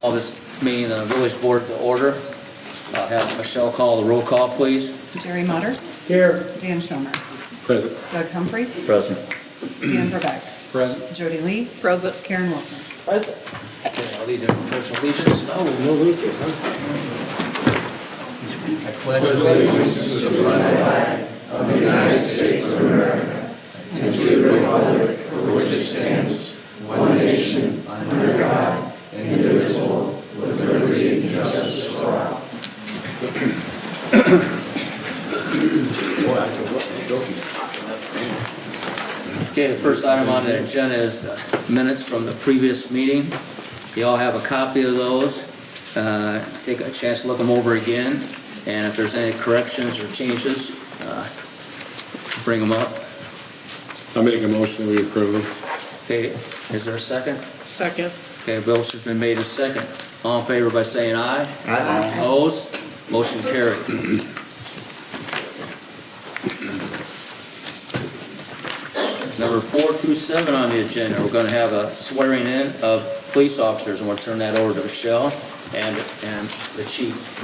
Call this meeting of the village board to order. I'll have Michelle call the roll call, please. Jerry Mutter. Here. Dan Schomer. Present. Doug Humphrey. Present. Dan Verbeck. Present. Jody Lee. Present. Karen Wilson. Present. Okay, I'll lead the pledge of allegiance. No leakers, huh? I pledge allegiance to the flag of the United States of America, and to the republic for which it stands, one nation, under God, indivisible, with liberty and justice for all. Okay, the first item on the agenda is the minutes from the previous meeting. You all have a copy of those. Take a chance to look them over again, and if there's any corrections or changes, bring them up. I make a motion, we approve them. Okay, is there a second? Second. Okay, motion's been made a second. All in favor by saying aye. Aye. Opposed? Motion carried. Number 4 through 7 on the agenda, we're going to have a swearing in of police officers. I'm going to turn that over to Michelle and the chief.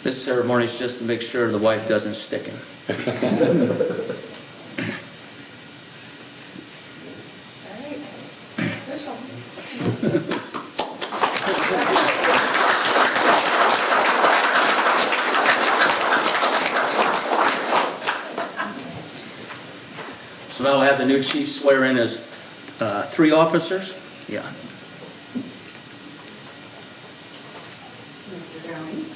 This ceremony is just to make sure the wife doesn't stick him. So now we'll have the new chief swear in as 3 officers. Yeah. Mr. Downing.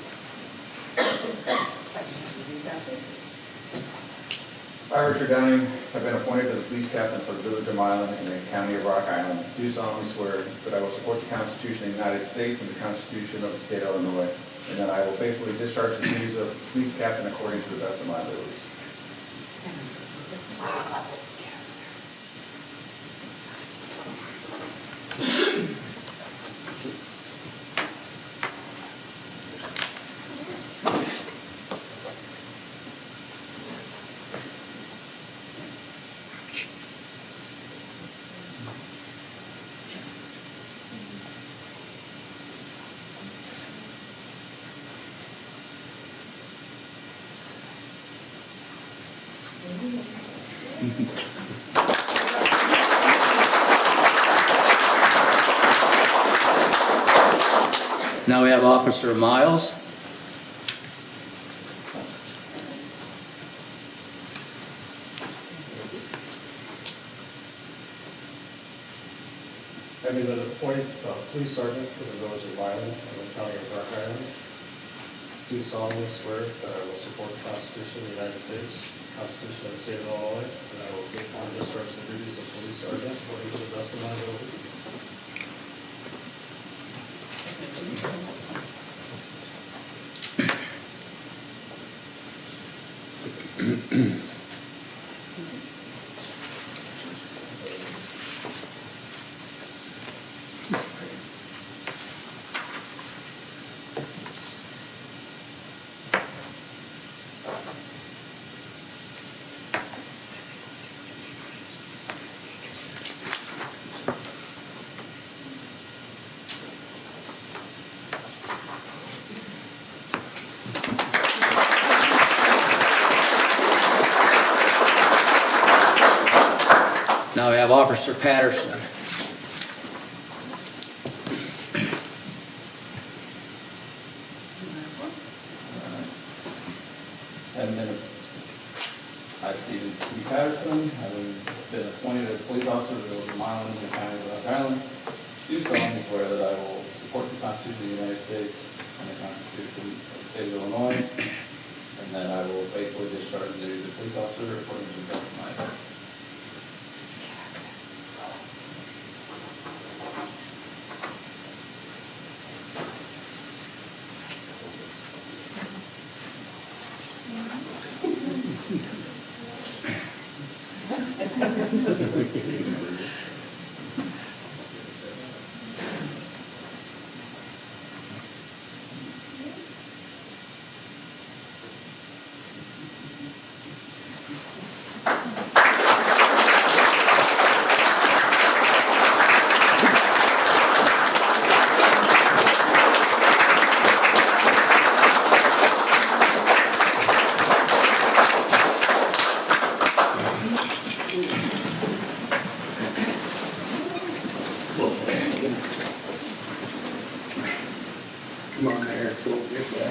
I, Richard Downing, have been appointed to the police captain for the village of Milan in the county of Rock Island. Do solemnly swear that I will support the Constitution of the United States and the Constitution of the state of Illinois, and that I will faithfully discharge the duties of police captain according to the best of my abilities. Now we have Officer Miles. Having been appointed police sergeant for the village of Milan in the county of Rock Island, do solemnly swear that I will support the Constitution of the United States, the Constitution of the state of Illinois, and I will faithfully discharge the duties of police sergeant according to the best of my ability. Now we have Officer Patterson. I, Stephen T. Patterson, having been appointed as police officer of the village of Milan in the county of Rock Island, do solemnly swear that I will support the Constitution of the United States and the Constitution of the state of Illinois, and that I will faithfully discharge the duties of police officer according to the best of my ability. Come on there, cool, this way.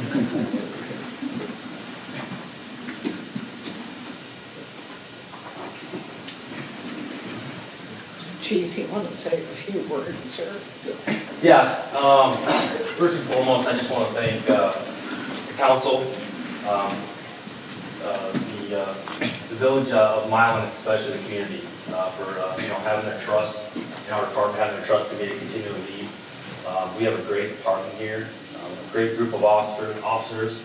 Chief, you want to say a few words, sir? Yeah, first and foremost, I just want to thank the council, the village of Milan, especially the community, for having their trust in our department, having their trust in me to continue to lead. We have a great department here, a great group of officers,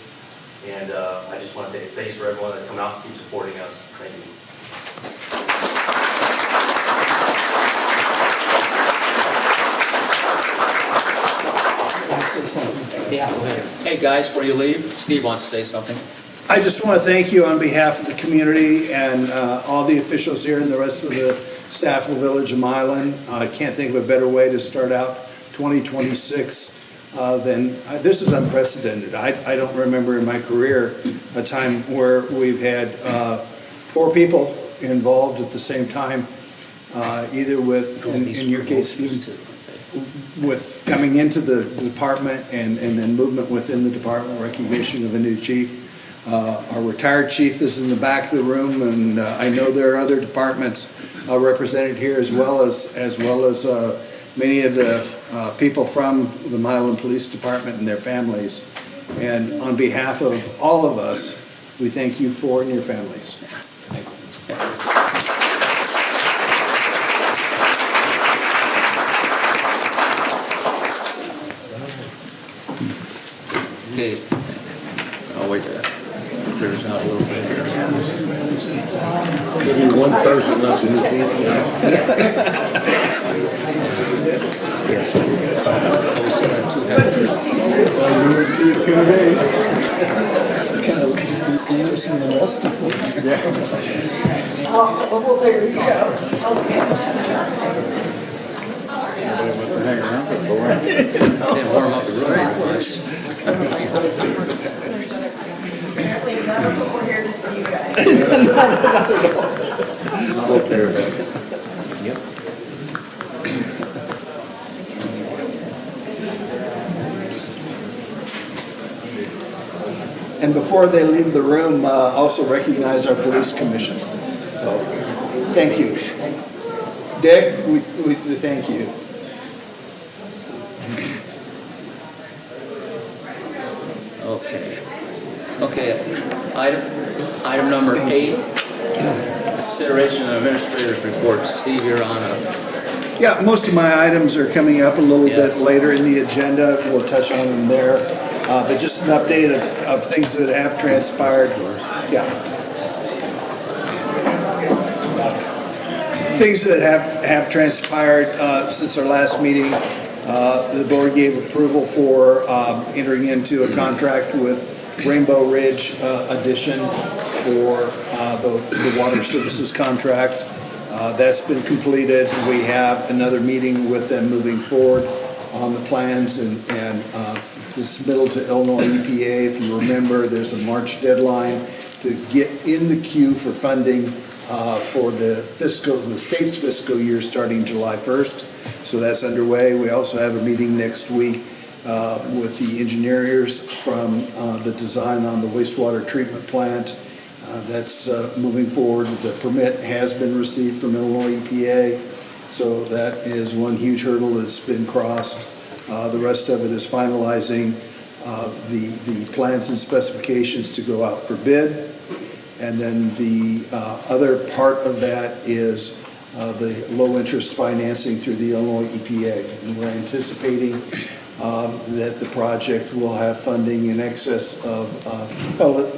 and I just want to say thanks for everyone that come out and keep supporting us. Thank you. Yeah, go ahead. Hey, guys, before you leave, Steve wants to say something. I just want to thank you on behalf of the community and all the officials here and the rest of the staff of the Village of Milan. I can't think of a better way to start out 2026 than, this is unprecedented. I don't remember in my career a time where we've had 4 people involved at the same time, either with, in your case, with coming into the department and then movement within the department, recognition of a new chief. Our retired chief is in the back of the room, and I know there are other departments represented here as well as many of the people from the Milan Police Department and their families. And on behalf of all of us, we thank you for and your families. Okay. I'll wait there. There's not a little bit here. Maybe one person up in this easy. Oh, there you go. Didn't warm up the room much. Apparently none of them were here to see you guys. Yep. And before they leave the room, also recognize our police commission. So, thank you. Dick, we thank you. Okay. Okay, item number 8, consideration of administrator's report. Steve, you're on a, Yeah, most of my items are coming up a little Yeah. bit later in the agenda. We'll touch on them there. But just an update of things that have transpired. Yeah. Things that have transpired since our last meeting. The board gave approval for entering into a contract with Rainbow Ridge Addition for the water services contract. That's been completed. We have another meeting with them moving forward on the plans and the submittal to Illinois EPA. If you remember, there's a March deadline to get in the queue for funding for the state's fiscal year starting July 1st. So that's underway. We also have a meeting next week with the engineers from the design on the wastewater treatment plant. That's moving forward. The permit has been received from Illinois EPA, so that is one huge hurdle that's been crossed. The rest of it is finalizing the plans and specifications to go out for bid. And then the other part of that is the low-interest financing through the Illinois EPA. And we're anticipating that the project will have funding in excess of,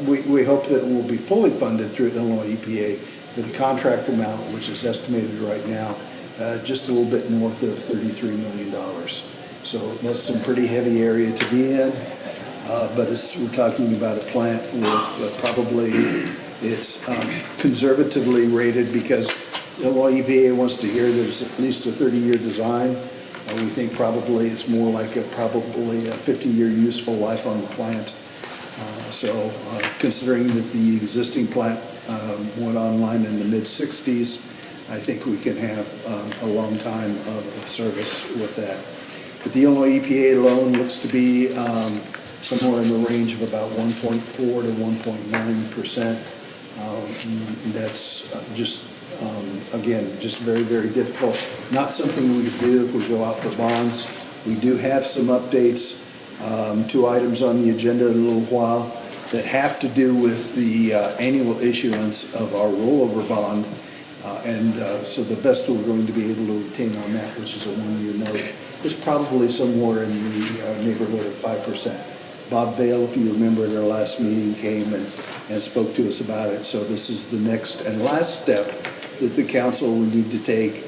we hope that it will be fully funded through Illinois EPA for the contract amount, which is estimated right now, just a little bit north of $33 million. So that's some pretty heavy area to be in, but we're talking about a plant with probably, it's conservatively rated because Illinois EPA wants to hear that it's at least a 30-year design. We think probably it's more like probably a 50-year useful life on the plant. So considering that the existing plant went online in the mid-60s, I think we can have a long time of service with that. But the Illinois EPA loan looks to be somewhere in the range of about 1.4 to 1.9%. That's just, again, just very, very difficult. Not something we do if we go out for bonds. We do have some updates, 2 items on the agenda in a little while that have to do with the annual issuance of our rollover bond. So the best we're going to be able to obtain on that, which is a 1-year note, is probably somewhere in the neighborhood of 5%. Bob Vale, if you remember at our last meeting, came and spoke to us about it. So this is the next and last step that the council will need to take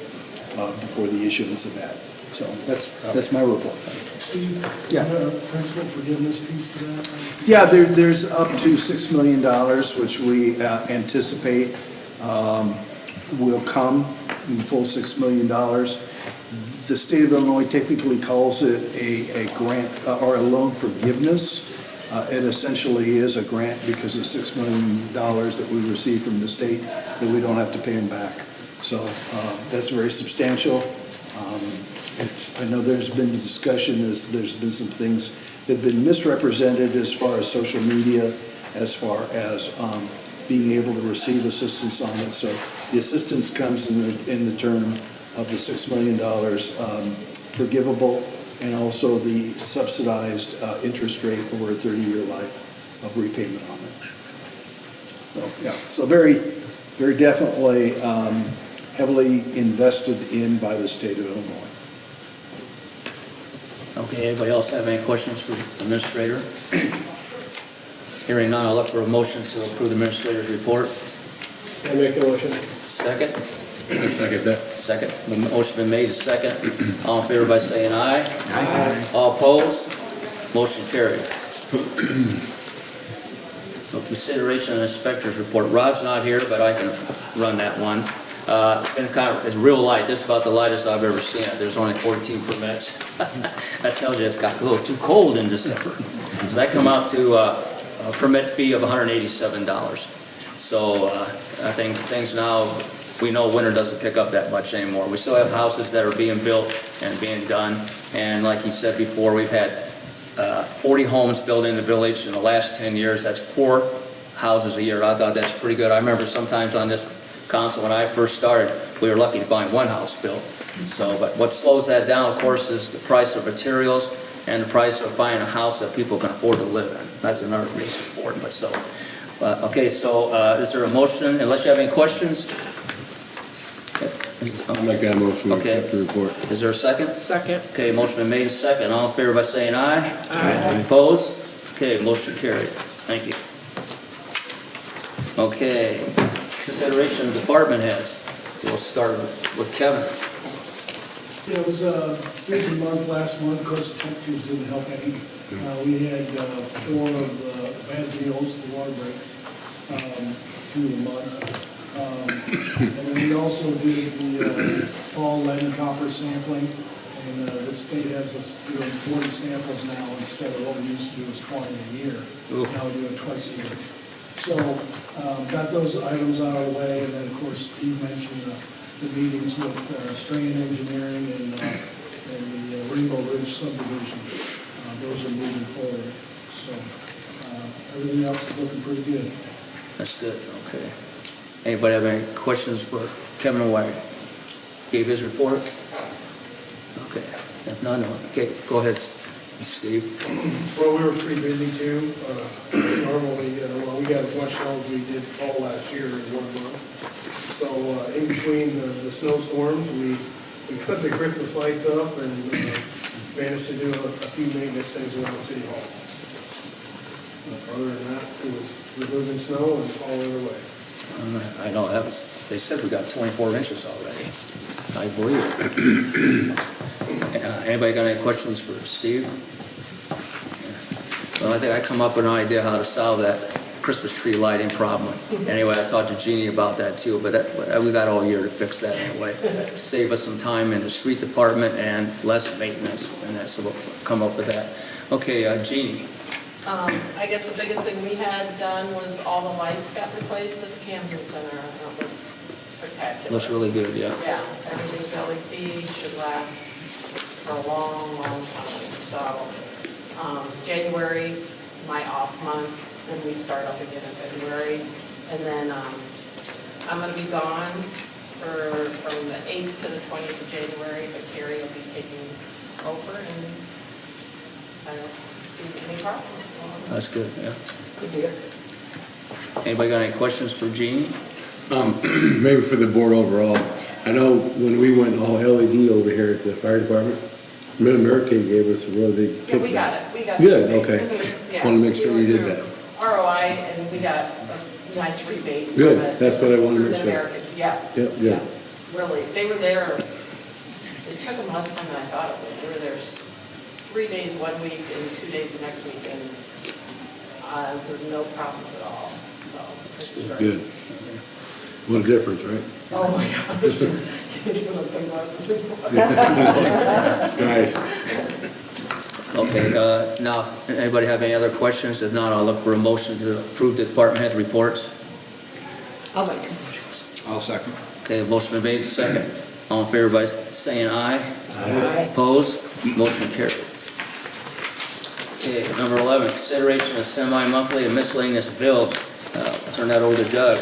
before the issuance of that. So that's my report. Steve, Yeah. principal forgiveness piece to that? Yeah, there's up to $6 million, which we anticipate will come in full $6 million. The state of Illinois technically calls it a grant or a loan forgiveness. It essentially is a grant because of $6 million that we receive from the state that we don't have to pay them back. So that's very substantial. I know there's been a discussion, there's been some things that have been misrepresented as far as social media, as far as being able to receive assistance on it. So the assistance comes in the term of the $6 million forgivable, and also the subsidized interest rate over a 30-year life of repayment on it. So, yeah, so very, very definitely heavily invested in by the state of Illinois. Okay, anybody else have any questions for the administrator? Hearing none, I'll look for a motion to approve the administrator's report. I make a motion. Second? Second that. Second. The motion been made, is second. All in favor by saying aye. Aye. All opposed? Motion carried. So consideration of inspector's report. Rob's not here, but I can run that one. It's real light. This is about the lightest I've ever seen it. There's only 14 permits. That tells you it's got a little too cold in December. So that come out to a permit fee of $187. So I think things now, we know winter doesn't pick up that much anymore. We still have houses that are being built and being done. And like he said before, we've had 40 homes built in the village in the last 10 years. That's 4 houses a year. I thought that's pretty good. I remember sometimes on this council when I first started, we were lucky to find 1 house built. So, but what slows that down, of course, is the price of materials and the price of finding a house that people can afford to live in. That's another reason for it. But so, okay, so is there a motion, unless you have any questions? I'll make that motion to Okay. accept the report. Is there a second? Second. Okay, motion been made and second. All in favor by saying aye. Aye. Opposed? Okay, motion carried. Thank you. Okay, consideration of department heads. We'll start with Kevin. Yeah, it was a busy month last month, of course, the temperatures didn't help any. We had 4 bad deals, the water breaks, through the month. And then we also did the fall lead and copper sampling, and the state has us doing 40 samples now instead of what we used to do was 20 a year. Now we do it twice a year. So got those items out of the way, and then of course Steve mentioned the meetings with Strain Engineering and the Rainbow Ridge subdivision. Those are moving forward. So everything else is looking pretty good. That's good, okay. Anybody have any questions for Kevin White? Gave his report? Okay, if none, okay, go ahead, Steve. Well, we were pretty busy too. Normally, we got as much snow as we did all last year in 1 month. So in between the snowstorms, we put the Christmas lights up and managed to do a few maintenance things around City Hall. Other than that, it was removing snow and all the other way. I know, they said we got 24 inches already. I believe it. Anybody got any questions for Steve? Well, I think I come up with an idea how to solve that Christmas tree lighting problem. Anyway, I talked to Jeannie about that too, but we got all year to fix that anyway. Save us some time in the street department and less maintenance, and that's, so we'll come up with that. Okay, Jeannie. I guess the biggest thing we had done was all the lights got replaced at the Camden Center. It looks spectacular. Looks really good, yeah. Yeah, everything's LED, should last for a long, long time. So, January, my off month, and we start up again in February. And then, I'm gonna be gone from the 8th to the 20th of January, but Carrie will be taking over, and I don't see any problems. That's good, yeah. Good deal. Anybody got any questions for Jeannie? Maybe for the board overall. I know when we went all LED over here at the fire department, Mid-America gave us a really big kickback. Yeah, we got it. We got Good, the okay. rebate. Just wanted to make sure We you did went that. through ROI, and we got a nice rebate. Good, from it. that's what I wanted to Through make sure. Mid-America. Yeah. Yep, yeah. Yeah. Really, they were there, it took them less time than I thought it would. They were there 3 days one week and 2 days the next week, and there were no problems at all, so. it was great. Good. What a difference, right? Oh my gosh. You should put on sunglasses before. It's nice. Okay, now, anybody have any other questions? If not, I'll look for a motion to approve the department head reports. I'll make a motion. I'll second. Okay, motion been made, second. All in favor by saying aye. Aye. Opposed? Motion carried. Okay, number 11, consideration of semi-monthly and miscellaneous bills. Turn that over to Doug.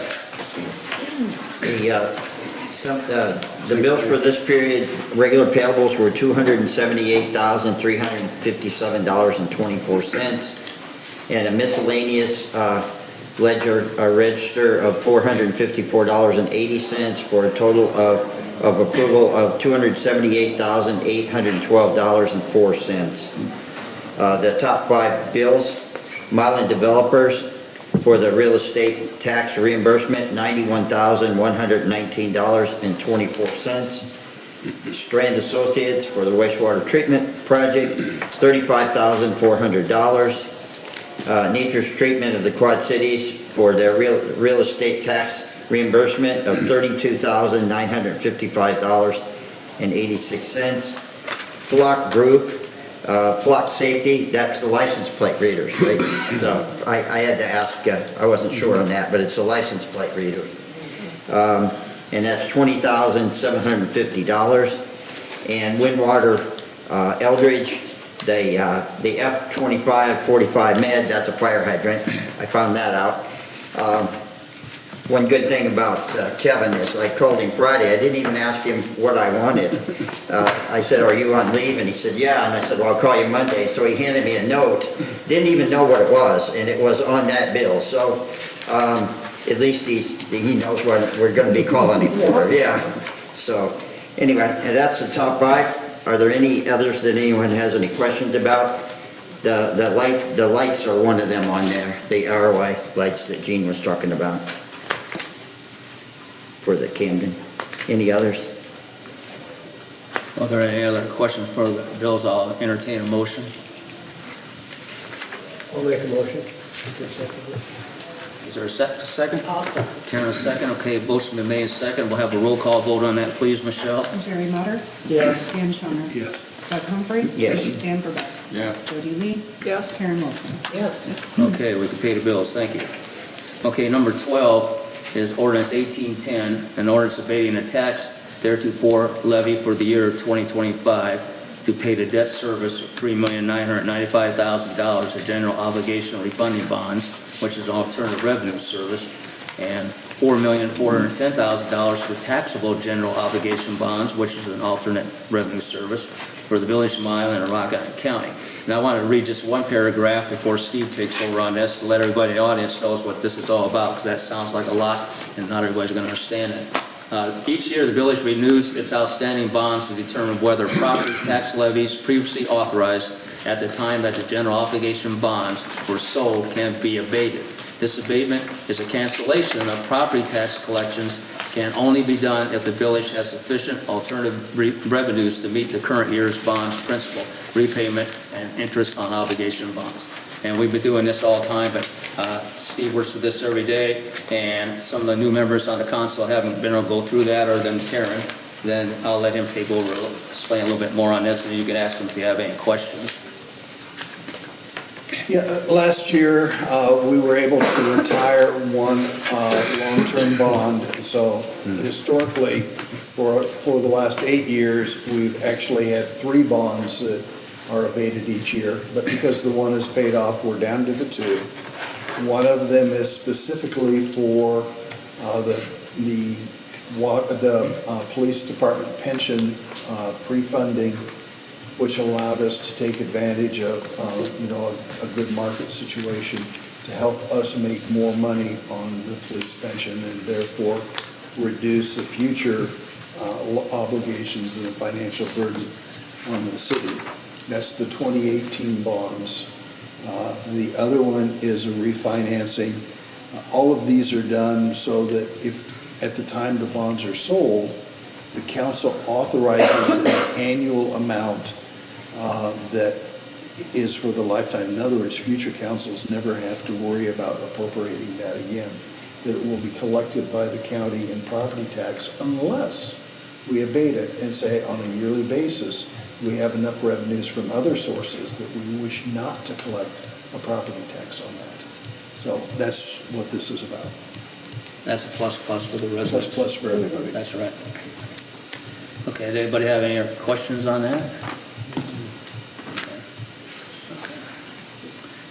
The bills for this period, regular payables were $278,357.24, and a miscellaneous register of $454.80 for a total of approval of $278,812.04. The top 5 bills, Milan Developers for the real estate tax reimbursement, $91,119.24. Strand Associates for the wastewater treatment project, $35,400. Nature's Treatment of the Quad Cities for their real estate tax reimbursement of $32,955.86. Flock Group, Flock Safety, that's the license plate readers, right? So I had to ask, I wasn't sure on that, but it's the license plate reader. And that's $20,750. And Windwater Eldridge, the F-2545 med, that's a fire hydrant. I found that out. One good thing about Kevin is I called him Friday. I didn't even ask him what I wanted. I said, "Are you on leave?" And he said, "Yeah." And I said, "Well, I'll call you Monday." So he handed me a note. Didn't even know what it was, and it was on that bill. So at least he knows what we're going to be calling him for. Yeah. So anyway, and that's the top 5. Are there any others that anyone has any questions about? The lights are one of them on there. The ROI lights that Gene was talking about for the Camden. Any others? Are there any other questions for the bills? I'll entertain a motion. I'll make a motion. Is there a second? Awesome. Karen, a second. Okay, motion been made, second. We'll have a roll call vote on that, please, Michelle. Jerry Motter. Yes. Dan Schoner. Yes. Doug Humphrey. Yes. Dan Verbeck. Yeah. Jody Lee. Yes. Karen Wilson. Yes. Okay, we can pay the bills, thank you. Okay, number 12 is ordinance 1810, an ordinance abating a tax theretofore levy for the year 2025 to pay the debt service of $3,995,000 of general obligation refunding bonds, which is an alternative revenue service, and $4,410,000 for taxable general obligation bonds, which is an alternate revenue service for the village of Milan and Rock Island County. And I want to read just one paragraph before Steve takes over on this to let everybody in the audience knows what this is all about, because that sounds like a lot and not everybody's going to understand it. Each year, the village renews its outstanding bonds to determine whether property tax levies previously authorized at the time that the general obligation bonds were sold can be abated. This abatement is a cancellation of property tax collections, can only be done if the village has sufficient alternative revenues to meet the current year's bonds principal, repayment, and interest on obligation bonds. And we've been doing this all the time, but Steve works with this every day, and some of the new members on the council haven't been able to go through that, other than Karen. Then I'll let him take over, explain a little bit more on this, and you can ask him if you have any questions. Yeah, last year, we were able to retire one long-term bond. So historically, for the last 8 years, we've actually had 3 bonds that are abated each year. But because the one is paid off, we're down to the 2. One of them is specifically for the police department pension pre-funding, which allowed us to take advantage of, a good market situation to help us make more money on the police pension and therefore reduce the future obligations and the financial burden on the city. That's the 2018 bonds. The other one is a refinancing. All of these are done so that if, at the time the bonds are sold, the council authorizes an annual amount that is for the lifetime. In other words, future councils never have to worry about appropriating that again. That it will be collected by the county in property tax unless we abate it and say on a yearly basis, we have enough revenues from other sources that we wish not to collect a property tax on that. So that's what this is about. That's a plus for the residents. Plus for everybody. That's right. Okay, does anybody have any questions on that?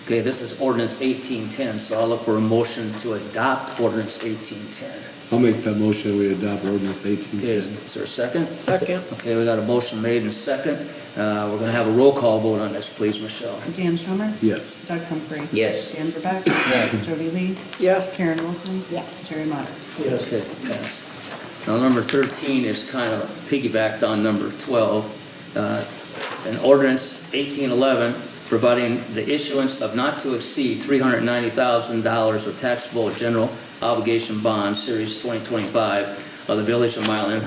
Okay, this is ordinance 1810, so I'll look for a motion to adopt ordinance 1810. I'll make that motion, we adopt ordinance Okay, 1810. is there a second? Second. Okay, we got a motion made and second. We're gonna have a roll call vote on this, please, Michelle. Dan Schomer. Yes. Doug Humphrey. Yes. Dan Verbeck. Jody Lee. Yes. Karen Wilson. Yes. Terry Motter. Okay, passed. Now, number 13 is kind of piggybacked on number 12. An ordinance 1811 providing the issuance of not to exceed $390,000 of taxable general obligation bonds, Series 2025 of the Village of Milan.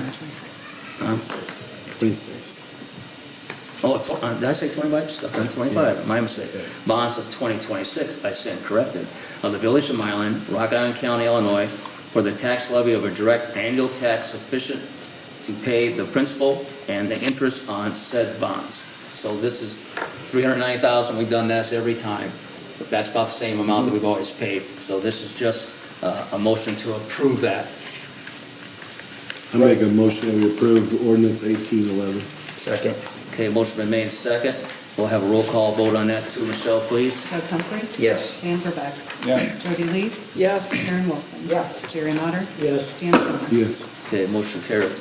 26. Did I say 25? Stuck on 25, my mistake. Bonds of 2026, I stand corrected, of the Village of Milan, Rock Island County, Illinois, for the tax levy of a direct annual tax sufficient to pay the principal and the interest on said bonds. So this is $390,000, we've done this every time. That's about the same amount that we've always paid. So this is just a motion to approve that. I make a motion that we approve ordinance 1811. Second. Okay, motion been made second. We'll have a roll call vote on that too, Michelle, please. Doug Humphrey. Yes. Dan Verbeck. Yes. Jody Lee. Yes. Karen Wilson. Yes. Jerry Motter. Yes. Dan Schomer. Yes. Okay, motion carried.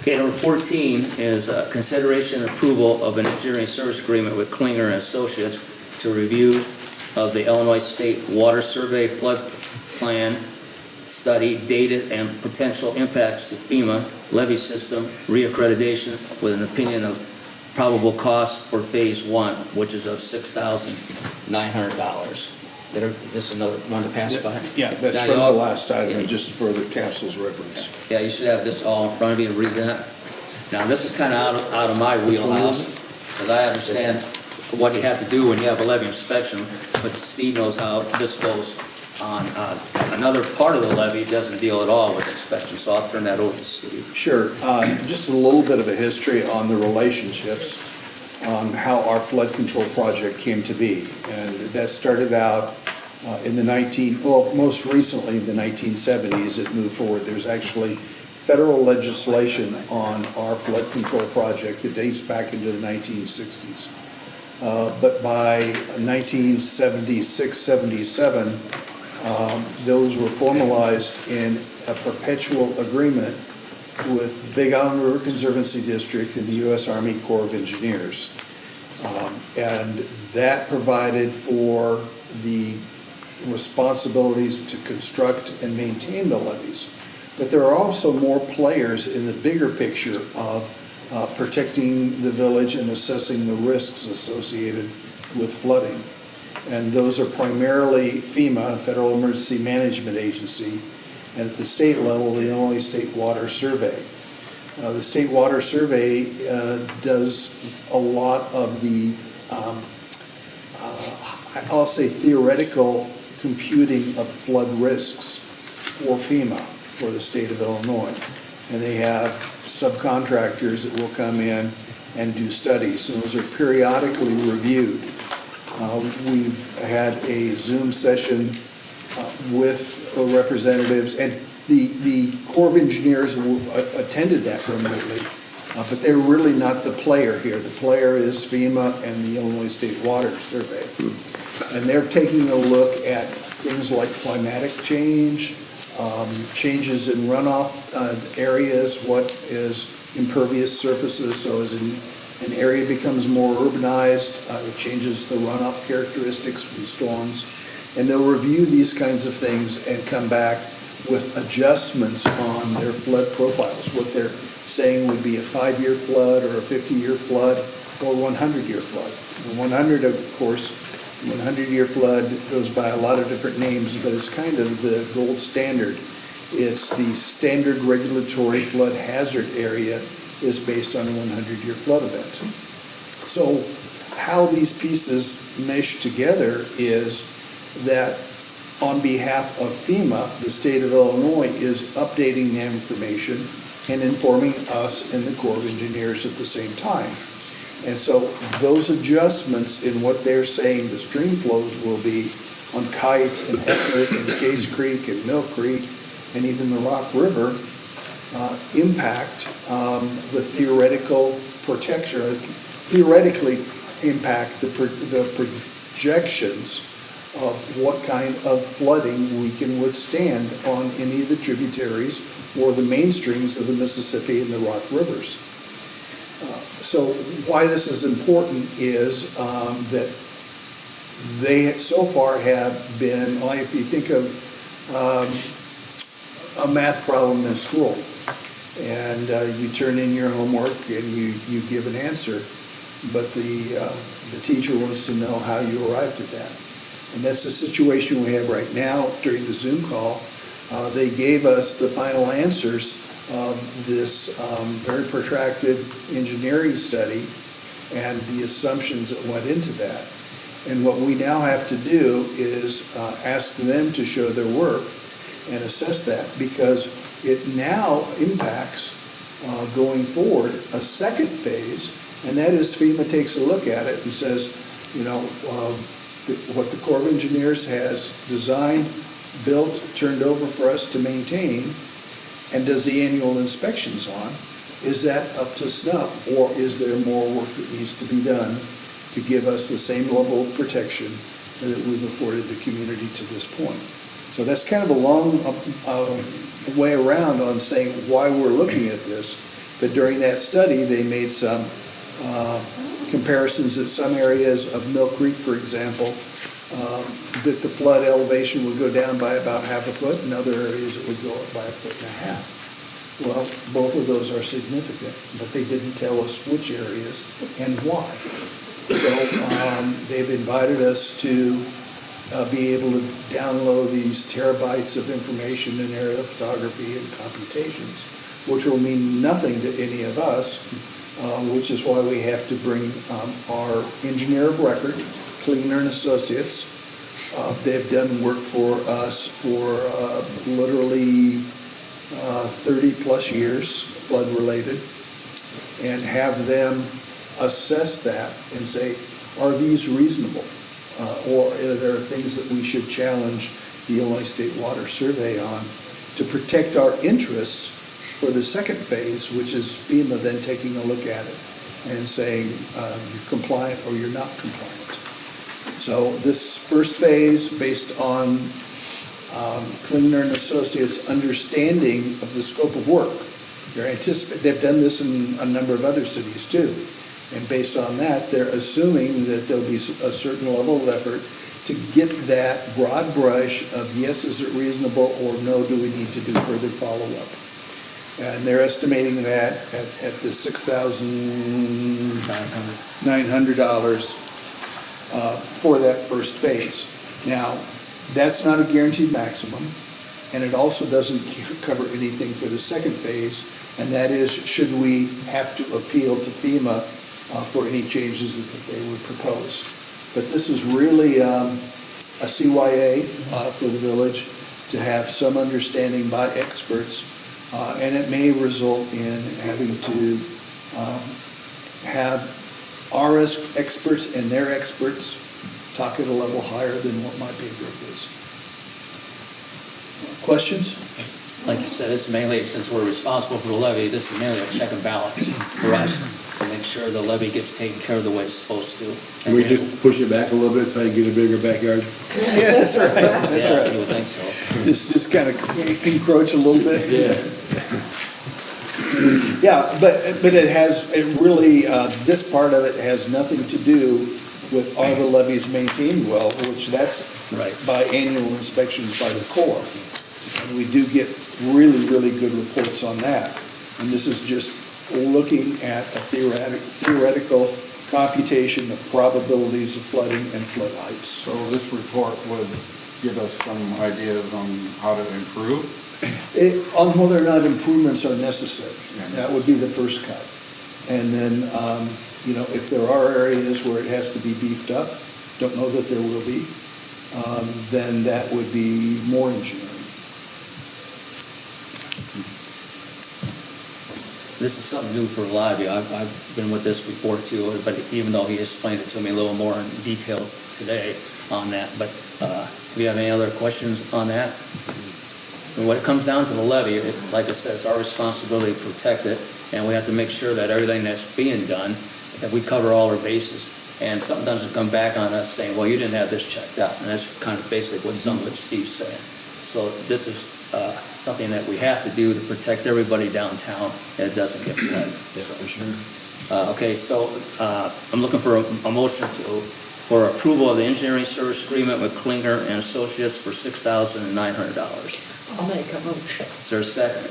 Okay, number 14 is consideration and approval of an engineering service agreement with Klinger and Associates to review of the Illinois State Water Survey Flood Plan Study, data and potential impacts to FEMA levee system reaccreditation with an opinion of probable cost for Phase 1, which is of $6,900. This is another one to pass by? Yeah, that's Now, from the y'all- last yeah. item, just for the council's reference. Yeah, you should have this all in front of you to read that. Now, this is kind of out of my wheelhouse, because I understand what you have to do when you have a levee inspection, but Steve knows how this goes on. Another part of the levee doesn't deal at all with inspection, so I'll turn that over to Steve. Sure. Just a little bit of a history on the relationships on how our flood control project came to be. And that started out in the most recently in the 1970s, it moved forward. There's actually federal legislation on our flood control project that dates back into the 1960s. But by 1976, 77, those were formalized in a perpetual agreement with Big Island River Conservancy District and the U.S. Army Corps of Engineers. And that provided for the responsibilities to construct and maintain the levees. But there are also more players in the bigger picture of protecting the village and assessing the risks associated with flooding. And those are primarily FEMA, Federal Emergency Management Agency, and at the state level, the Illinois State Water Survey. The State Water Survey does a lot of the, I'll say theoretical computing of flood risks for FEMA, for the state of Illinois. And they have subcontractors that will come in and do studies, and those are periodically reviewed. We've had a Zoom session with representatives, and the Corps of Engineers attended that remotely, but they're really not the player here. The player is FEMA and the Illinois State Water Survey. And they're taking a look at things like climatic change, changes in runoff areas, what is impervious surfaces, so as an area becomes more urbanized, it changes the runoff characteristics from storms. And they'll review these kinds of things and come back with adjustments on their flood profiles, what they're saying would be a 5-year flood or a 50-year flood or 100-year flood. The 100, of course, 100-year flood goes by a lot of different names, but it's kind of the gold standard. It's the standard regulatory flood hazard area is based on a 100-year flood event. So how these pieces mesh together is that on behalf of FEMA, the state of Illinois is updating the information and informing us and the Corps of Engineers at the same time. And so those adjustments in what they're saying the stream flows will be on Kite and Heckler and Case Creek and Mill Creek and even the Rock River impact the theoretical protection, theoretically impact the projections of what kind of flooding we can withstand on any of the tributaries or the main streams of the Mississippi and the Rock Rivers. So why this is important is that they so far have been, like if you think of a math problem in school, and you turn in your homework and you give an answer, but the teacher wants to know how you arrived at that. And that's the situation we have right now during the Zoom call. They gave us the final answers of this very protracted engineering study and the assumptions that went into that. And what we now have to do is ask them to show their work and assess that, because it now impacts going forward a second phase, and that is FEMA takes a look at it and says, you know, what the Corps of Engineers has designed, built, turned over for us to maintain, and does the annual inspections on, is that up to snuff, or is there more work that needs to be done to give us the same level of protection that we've afforded the community to this point? So that's kind of a long way around on saying why we're looking at this. But during that study, they made some comparisons that some areas of Mill Creek, for example, that the flood elevation would go down by about half a foot, and other areas it would go up by 1.5 feet. Well, both of those are significant, but they didn't tell us which areas and why. So they've invited us to be able to download these terabytes of information in aerial photography and computations, which will mean nothing to any of us, which is why we have to bring our engineer of record, Klinger and Associates. They've done work for us for literally 30 plus years, flood related, and have them assess that and say, are these reasonable? Or are there things that we should challenge the Illinois State Water Survey on to protect our interests for the second phase, which is FEMA then taking a look at it and saying you're compliant or you're not compliant. So this first phase, based on Klinger and Associates' understanding of the scope of work, they've done this in a number of other cities too. And based on that, they're assuming that there'll be a certain level of effort to get that broad brush of yes, is it reasonable, or no, do we need to do further follow-up? And they're estimating that at the $6,900 for that first phase. Now, that's not a guaranteed maximum, and it also doesn't cover anything for the second phase, and that is, should we have to appeal to FEMA for any changes that they would propose. But this is really a CYA for the village to have some understanding by experts, and it may result in having to have our experts and their experts talk at a level higher than what my pay group is. Questions? Like you said, this is mainly, since we're responsible for the levy, this is mainly a check and balance for us to make sure the levy gets taken care of the way it's supposed to. Can we just push it back a little bit so I can get a bigger backyard? Yeah, that's right, that's Yeah, right. you would think so. Just kind of encroach a little bit. Yeah. Yeah, but it has, it really, this part of it has nothing to do with are the levees maintained well, which that's Right. by annual inspections by the Corps. And we do get really, really good reports on that. And this is just looking at a theoretical computation of probabilities of flooding and flood heights. So this report would give us some ideas on how to improve? On whether or not improvements are necessary. Yeah. That would be the first cut. And then, if there are areas where it has to be beefed up, don't know that there will be, then that would be more engineering. This is something new for a lot of you. I've been with this before too, but even though he explained it to me a little more in detail today on that. But do you have any other questions on that? And when it comes down to the levy, like I said, it's our responsibility to protect it, and we have to make sure that everything that's being done, that we cover all our bases. And something doesn't come back on us saying, well, you didn't have this checked out. And that's kind of basically what some of what Steve's saying. So this is something that we have to do to protect everybody downtown, and it doesn't get flooded. Yeah, for sure. Okay, so I'm looking for a motion for approval of the engineering service agreement with Klinger and Associates for $6,900. I'll make a motion. Is there a second?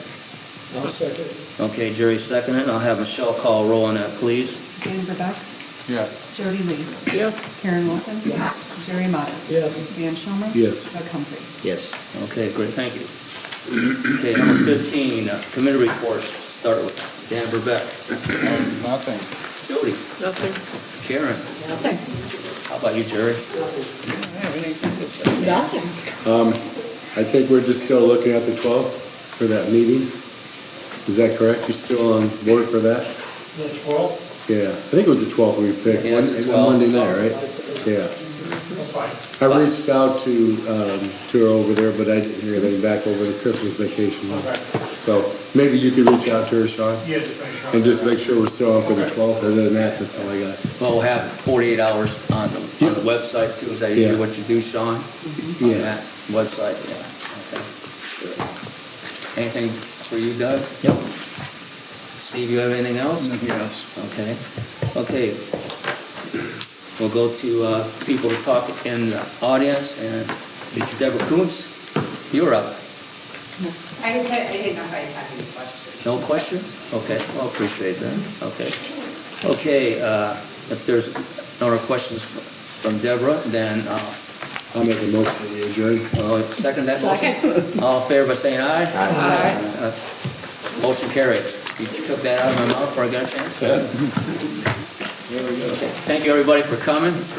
I'll second. Okay, Jerry seconded. I'll have Michelle call roll on that, please. Dan Burbeck. Yes. Jody Lee. Yes. Karen Wilson. Yes. Jerry Motter. Yes. Dan Schulman. Yes. Doug Humphrey. Yes. Okay, great, thank you. Okay, number 15, committee reports. Start with Dan Burbeck. Nothing. Jody. Nothing. Karen. Nothing. How about you, Jerry? Nothing. I think we're just still looking at the 12th for that meeting. Is that correct? You're still on board for that? The 12th? Yeah, I think it was the 12th we picked. Yeah, it's the It's 12th. Monday night, right? Yeah. That's fine. I reached out to her over there, but I didn't hear anything back over the Christmas vacation. Okay. So maybe you could reach out to her, Sean, Yeah, just make sure. and just make sure we're still on for the 12th. Other than that, that's all I got. Well, we'll have 48 hours on the website too. Is that usually Yeah. what you do, Sean? On Yeah. that website, yeah. Okay. Anything for you, Doug? Yep. Steve, you have anything else? Nothing else. Okay. Okay. We'll go to people to talk in the audience, and Deborah Koontz, you're up. I didn't know if I had any questions. No questions? Okay, well, appreciate that. Okay. Okay, if there's no other questions from Deborah, then I'll make a motion to adjourn. I'll second that motion. Second. All in favor, by saying aye? Aye. Motion carried. You took that out of my mouth before I got a chance? There we go. Thank you, everybody, for coming. Appreciate